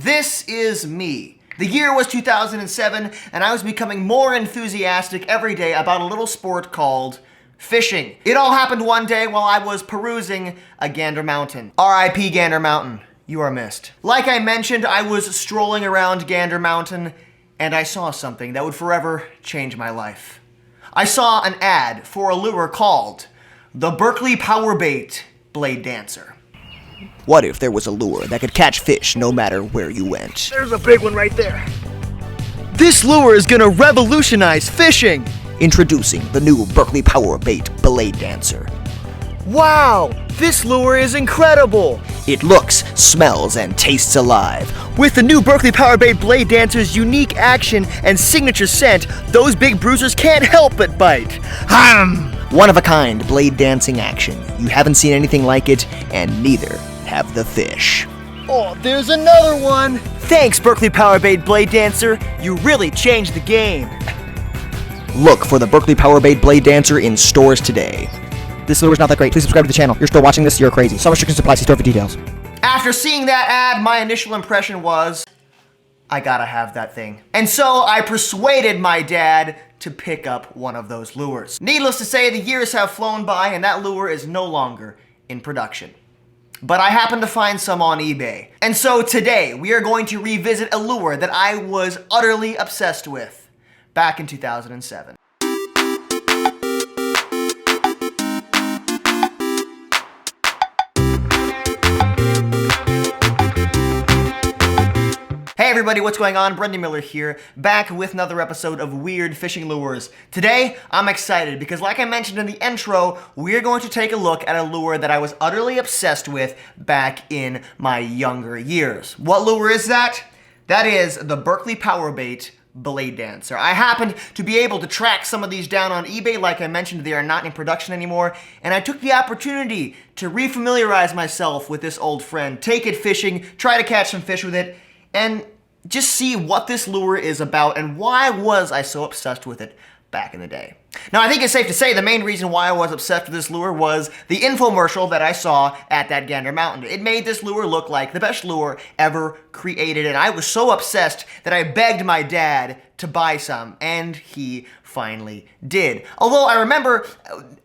This is me. The year was 2007, and I was becoming more enthusiastic every day about a little sport called fishing. It all happened one day while I was perusing a Gander Mountain. R.I.P. Gander Mountain. You are missed. Like I mentioned, I was strolling around Gander Mountain, and I saw something that would forever change my life. I saw an ad for a lure called the Berkeley PowerBait Blade Dancer. What if there was a lure that could catch fish no matter where you went? There's a big one right there. This lure is gonna revolutionize fishing! Introducing the new Berkeley PowerBait Blade Dancer. Wow! This lure is incredible! It looks, smells, and tastes alive. With the new Berkeley PowerBait Blade Dancer's unique action and signature scent, those big bruisers can't help but bite. One-of-a-kind blade dancing action. You haven't seen anything like it, and neither have the fish. Oh, there's another one! Thanks, Berkeley PowerBait Blade Dancer. You really changed the game. Look for the Berkeley PowerBait Blade Dancer in stores today. This lure's not that great. Please subscribe to the channel. You're still watching this, you're crazy. Some restrictions apply. See store for details. After seeing that ad, my initial impression was, I gotta have that thing. And so I persuaded my dad to pick up one of those lures. Needless to say, the years have flown by and that lure is no longer in production. But I happened to find some on eBay. And so today, we are going to revisit a lure that I was utterly obsessed with back in 2007. Hey everybody, what's going on? Brendan Miller here, back with another episode of Weird Fishing Lures. Today, I'm excited because like I mentioned in the intro, we're going to take a look at a lure that I was utterly obsessed with back in my younger years. What lure is that? That is the Berkeley PowerBait Blade Dancer. I happened to be able to track some of these down on eBay. Like I mentioned, they are not in production anymore, and I took the opportunity to refamiliarize myself with this old friend, take it fishing, try to catch some fish with it, and just see what this lure is about and why was I so obsessed with it back in the day. Now, I think it's safe to say the main reason why I was obsessed with this lure was the infomercial that I saw at that Gander Mountain. It made this lure look like the best lure ever created, and I was so obsessed that I begged my dad to buy some, and he finally did. Although I remember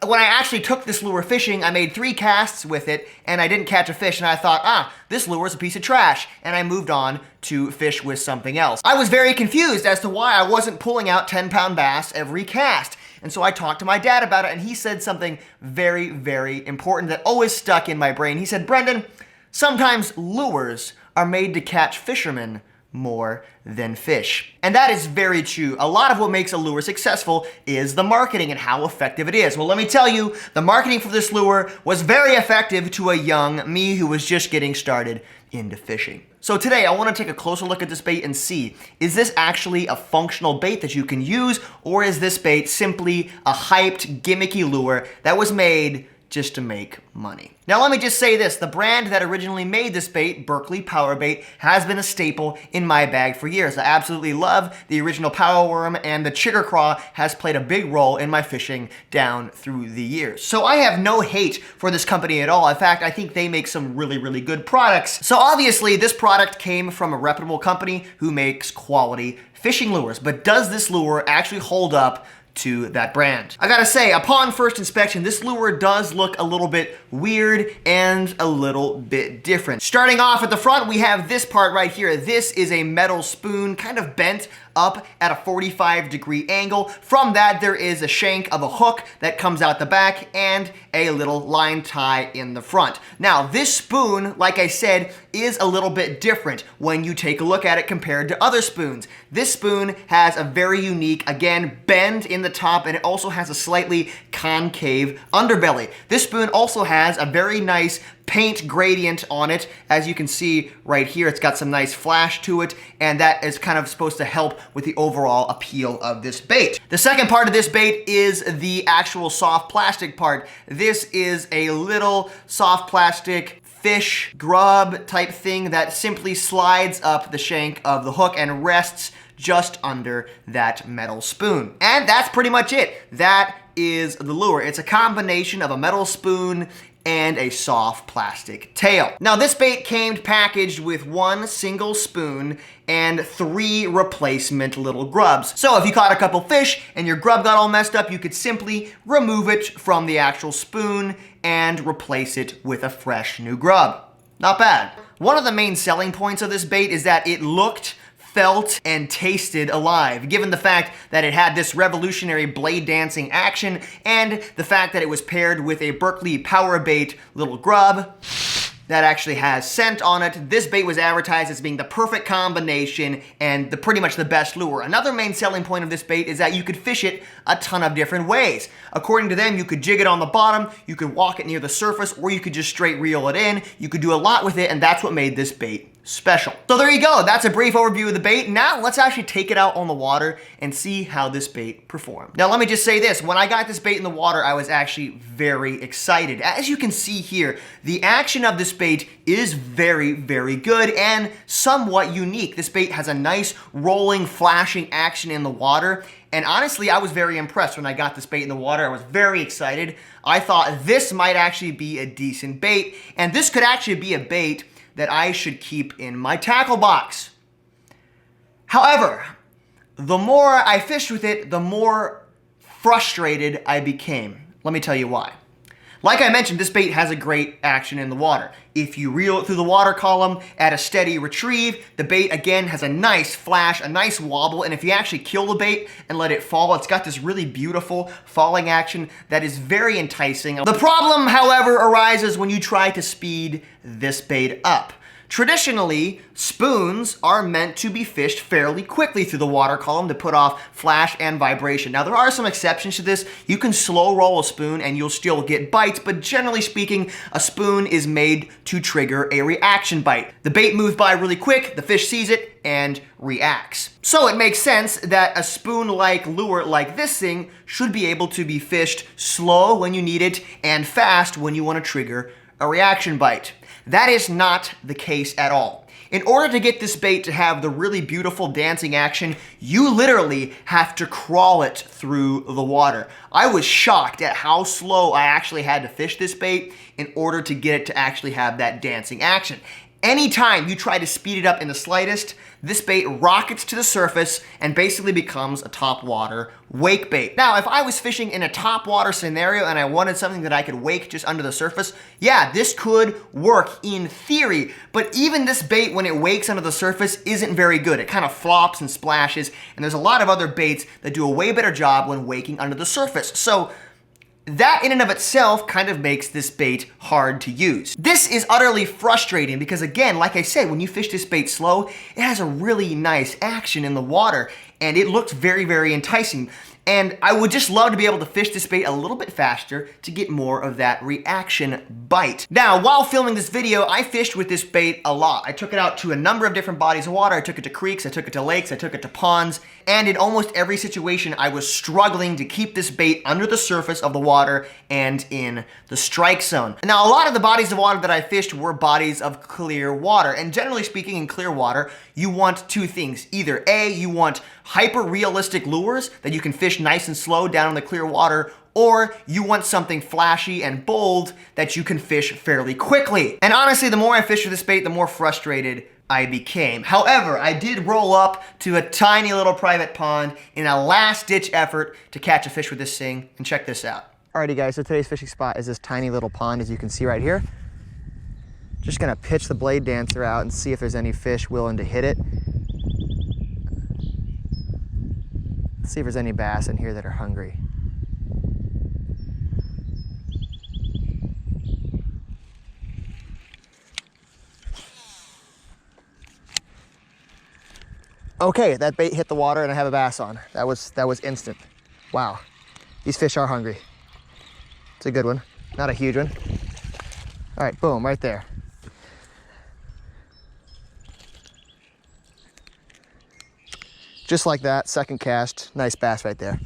when I actually took this lure fishing, I made 3 casts with it, and I didn't catch a fish, and I thought, this lure is a piece of trash, and I moved on to fish with something else. I was very confused as to why I wasn't pulling out 10-pound bass every cast. And so I talked to my dad about it, and he said something very, very important that always stuck in my brain. He said, Brendan, sometimes lures are made to catch fishermen more than fish. And that is very true. A lot of what makes a lure successful is the marketing and how effective it is. Well, let me tell you, the marketing for this lure was very effective to a young me who was just getting started into fishing. So today, I want to take a closer look at this bait and see, is this actually a functional bait that you can use, or is this bait simply a hyped, gimmicky lure that was made just to make money? Now let me just say this, the brand that originally made this bait, Berkeley PowerBait, has been a staple in my bag for years. I absolutely love the original power worm, and the chigger craw has played a big role in my fishing down through the years. So I have no hate for this company at all. In fact, I think they make some really, really good products. So obviously this product came from a reputable company who makes quality fishing lures, but does this lure actually hold up to that brand? I gotta say, upon first inspection, this lure does look a little bit weird and a little bit different. Starting off at the front, we have this part right here. This is a metal spoon, kind of bent up at a 45-degree angle. From that, there is a shank of a hook that comes out the back and a little line tie in the front. Now, this spoon, like I said, is a little bit different when you take a look at it compared to other spoons. This spoon has a very unique, again, bend in the top, and it also has a slightly concave underbelly. This spoon also has a very nice paint gradient on it. As you can see right here, it's got some nice flash to it, and that is kind of supposed to help with the overall appeal of this bait. The second part of this bait is the actual soft plastic part. This is a little soft plastic fish grub type thing that simply slides up the shank of the hook and rests just under that metal spoon. And that's pretty much it. That is the lure. It's a combination of a metal spoon and a soft plastic tail. Now this bait came packaged with one single spoon and 3 replacement little grubs. So if you caught a couple fish and your grub got all messed up, you could simply remove it from the actual spoon and replace it with a fresh new grub. Not bad. One of the main selling points of this bait is that it looked, felt, and tasted alive, given the fact that it had this revolutionary blade dancing action and the fact that it was paired with a Berkeley PowerBait little grub that actually has scent on it. This bait was advertised as being the perfect combination and pretty much the best lure. Another main selling point of this bait is that you could fish it a ton of different ways. According to them, you could jig it on the bottom, you could walk it near the surface, or you could just straight reel it in. You could do a lot with it, and that's what made this bait special. So there you go, that's a brief overview of the bait. Now let's actually take it out on the water and see how this bait performed. Now let me just say this, when I got this bait in the water, I was actually very excited. As you can see here, the action of this bait is very, very good and somewhat unique. This bait has a nice rolling, flashing action in the water. And honestly, I was very impressed when I got this bait in the water. I was very excited. I thought this might actually be a decent bait, and this could actually be a bait that I should keep in my tackle box. However, the more I fished with it, the more frustrated I became. Let me tell you why. Like I mentioned, this bait has a great action in the water. If you reel it through the water column at a steady retrieve, the bait again has a nice flash, a nice wobble, and if you actually kill the bait and let it fall, it's got this really beautiful falling action that is very enticing. The problem, however, arises when you try to speed this bait up. Traditionally, spoons are meant to be fished fairly quickly through the water column to put off flash and vibration. Now, there are some exceptions to this. You can slow roll a spoon and you'll still get bites, but generally speaking, a spoon is made to trigger a reaction bite. The bait moves by really quick, the fish sees it, and reacts. So it makes sense that a spoon-like lure like this thing should be able to be fished slow when you need it and fast when you want to trigger a reaction bite. That is not the case at all. In order to get this bait to have the really beautiful dancing action, you literally have to crawl it through the water. I was shocked at how slow I actually had to fish this bait in order to get it to actually have that dancing action. Anytime you try to speed it up in the slightest, this bait rockets to the surface and basically becomes a top water wake bait. Now, if I was fishing in a top water scenario and I wanted something that I could wake just under the surface, yeah, this could work in theory, but even this bait, when it wakes under the surface, isn't very good. It kind of flops and splashes, and there's a lot of other baits that do a way better job when waking under the surface. So that in and of itself kind of makes this bait hard to use. This is utterly frustrating because, again, like I said, when you fish this bait slow, it has a really nice action in the water and it looks very, very enticing. And I would just love to be able to fish this bait a little bit faster to get more of that reaction bite. Now, while filming this video, I fished with this bait a lot. I took it out to a number of different bodies of water. I took it to creeks, I took it to lakes, I took it to ponds, and in almost every situation, I was struggling to keep this bait under the surface of the water and in the strike zone. Now, a lot of the bodies of water that I fished were bodies of clear water, and generally speaking, in clear water, you want two things. Either A, you want hyper-realistic lures that you can fish nice and slow down in the clear water, or you want something flashy and bold that you can fish fairly quickly. And honestly, the more I fished with this bait, the more frustrated I became. However, I did roll up to a tiny little private pond in a last-ditch effort to catch a fish with this thing, and check this out. Alrighty guys, so today's fishing spot is this tiny little pond, as you can see right here. Just gonna pitch the blade dancer out and see if there's any fish willing to hit it. See if there's any bass in here that are hungry. Okay, that bait hit the water and I have a bass on. That was instant. Wow, these fish are hungry. It's a good one, not a huge one. All right, boom, right there. Just like that, second cast, nice bass right there.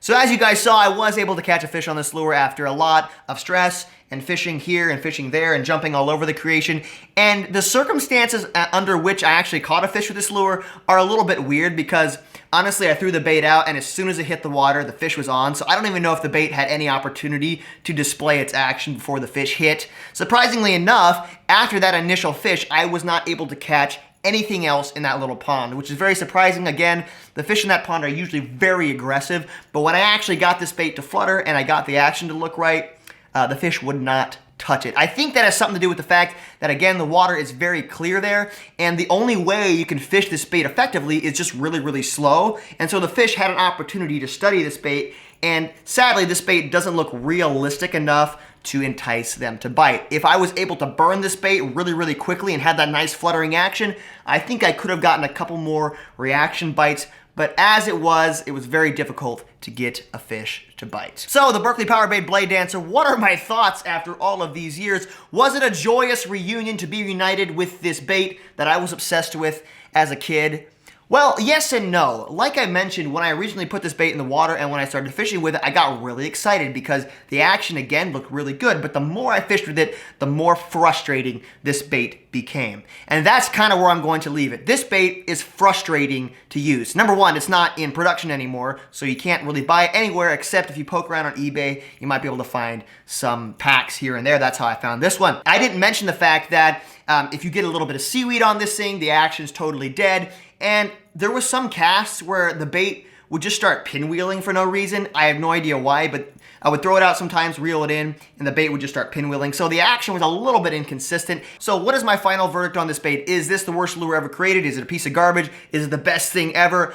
So as you guys saw, I was able to catch a fish on this lure after a lot of stress and fishing here and fishing there and jumping all over the creation. And the circumstances under which I actually caught a fish with this lure are a little bit weird because Honestly, I threw the bait out, and as soon as it hit the water, the fish was on, so I don't even know if the bait had any opportunity to display its action before the fish hit. Surprisingly enough, after that initial fish, I was not able to catch anything else in that little pond, which is very surprising. Again, the fish in that pond are usually very aggressive, but when I actually got this bait to flutter and I got the action to look right, the fish would not touch it. I think that has something to do with the fact that, again, the water is very clear there, and the only way you can fish this bait effectively is just really, really slow. And so the fish had an opportunity to study this bait, and sadly, this bait doesn't look realistic enough to entice them to bite. If I was able to burn this bait really, really quickly and had that nice fluttering action, I think I could have gotten a couple more reaction bites, but as it was very difficult to get a fish to bite. So the Berkeley PowerBait Blade Dancer, what are my thoughts after all of these years? Was it a joyous reunion to be reunited with this bait that I was obsessed with as a kid? Well, yes and no. Like I mentioned, when I originally put this bait in the water and when I started fishing with it, I got really excited because the action, again, looked really good. But the more I fished with it, the more frustrating this bait became. And that's kind of where I'm going to leave it. This bait is frustrating to use. Number one, it's not in production anymore, so you can't really buy it anywhere except if you poke around on eBay, you might be able to find some packs here and there. That's how I found this one. I didn't mention the fact that if you get a little bit of seaweed on this thing, the action's totally dead. And there was some casts where the bait would just start pinwheeling for no reason. I have no idea why, but I would throw it out sometimes, reel it in, and the bait would just start pinwheeling. So the action was a little bit inconsistent. So what is my final verdict on this bait? Is this the worst lure ever created? Is it a piece of garbage? Is it the best thing ever?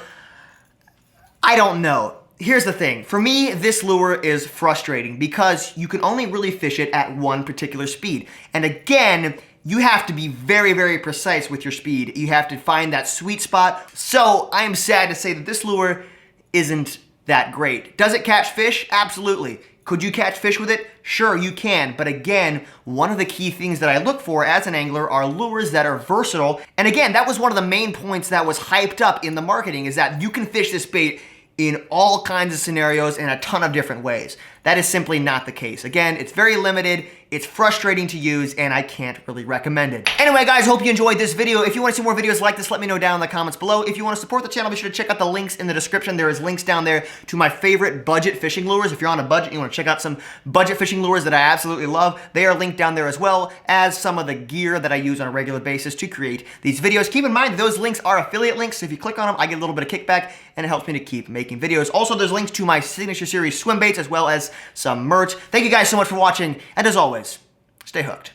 I don't know. Here's the thing. For me, this lure is frustrating because you can only really fish it at one particular speed. And again, you have to be very, very precise with your speed. You have to find that sweet spot. So I'm sad to say that this lure isn't that great. Does it catch fish? Absolutely. Could you catch fish with it? Sure, you can. But again, one of the key things that I look for as an angler are lures that are versatile. And again, that was one of the main points that was hyped up in the marketing, is that you can fish this bait in all kinds of scenarios in a ton of different ways. That is simply not the case. Again, it's very limited, it's frustrating to use, and I can't really recommend it. Anyway, guys, hope you enjoyed this video. If you want to see more videos like this, let me know down in the comments below. If you want to support the channel, be sure to check out the links in the description. There is links down there to my favorite budget fishing lures. If you're on a budget and you want to check out some budget fishing lures that I absolutely love, they are linked down there as well as some of the gear that I use on a regular basis to create these videos. Keep in mind that those links are affiliate links, so if you click on them, I get a little bit of kickback, and it helps me to keep making videos. Also, there's links to my signature series swim baits as well as some merch. Thank you guys so much for watching, and as always, stay hooked.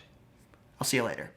I'll see you later.